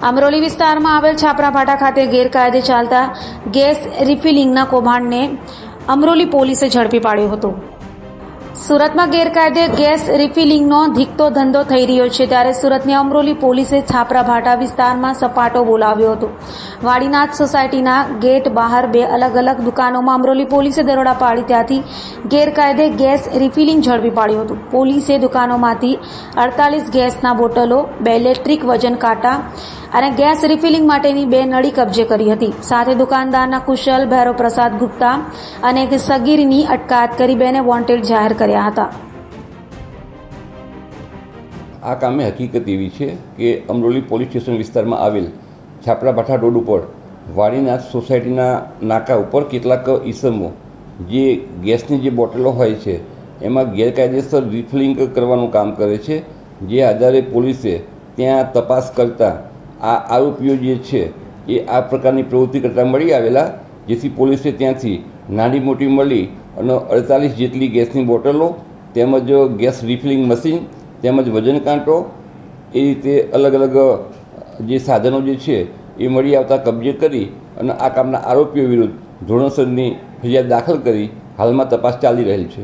અમરોલી વિસ્તારમાં આવેલ છાપરાભાટા ખાતે ગેરકાયદે ચાલતા ગેસ રિફિલિંગના કૌભાંડને અમરોલી પોલીસે ઝડપી પાડ્યો હતો। સુરતમાં ગેરકાયદે ગેસ રિફિલિંગનો ધીકતો ધંધો થઈ રહ્યો છે, ત્યારે સુરતની અમરોલી પોલીસે છાપરાભાટા વિસ્તારમાં સપાટો બોલાવ્યો હતો। વાડીનાથ સોસાયટીના ગેટ બહાર બે અલગ અલગ દુકાનોમાં અમરોલી પોલીસે દરોડા પાડી ત્યાંથી ગેરકાયદે ગેસ રિફિલિંગ ઝડપી પાડ્યું હતું। પોલીસે દુકાનોમાંથી 48 ગેસના બોટલો, 2 ઇલેક્ટ્રિક વજન કાંટા અને ગેસ રિફિલિંગ માટેની 2 નળી કબજે કરી હતી। સાથે દુકાનદારના કુશલ ભૈરવ પ્રસાદ ગુપ્તા અને એક સગીરની અટકાયત કરી 2ને વોન્ટેડ જાહેર કર્યા હતા। આ કામે હકીકત એવી છે કે અમરોલી પોલીસ સ્ટેશન વિસ્તારમાં આવેલ છાપરાભાઠા રોડ ઉપર વાડીનાથ સોસાયટીના નાકા ઉપર કેટલાક ઈસમો જે ગેસની જે બોટલો હોય છે એમાં ગેરકાયદેસર રિફિલિંગ કરવાનું કામ કરે છે। જે આધારે પોલીસે ત્યાં તપાસ કરતાં આ આરોપીઓ જે છે એ આ પ્રકારની પ્રવૃત્તિ કરતા મળી આવેલા, જેથી પોલીસે ત્યાંથી નાની મોટી મળી અને 48 જેટલી ગેસની બોટલો તેમજ ગેસ રિફિલિંગ મશીન તેમજ વજન કાંટો એ રીતે અલગ અલગ જે સાધનો જે છે એ મળી આવતા કબજે કરી અને આ કામના આરોપીઓ વિરુદ્ધ ધોરણસરની ફરિયાદ દાખલ કરી હાલમાં તપાસ ચાલી રહેલ છે।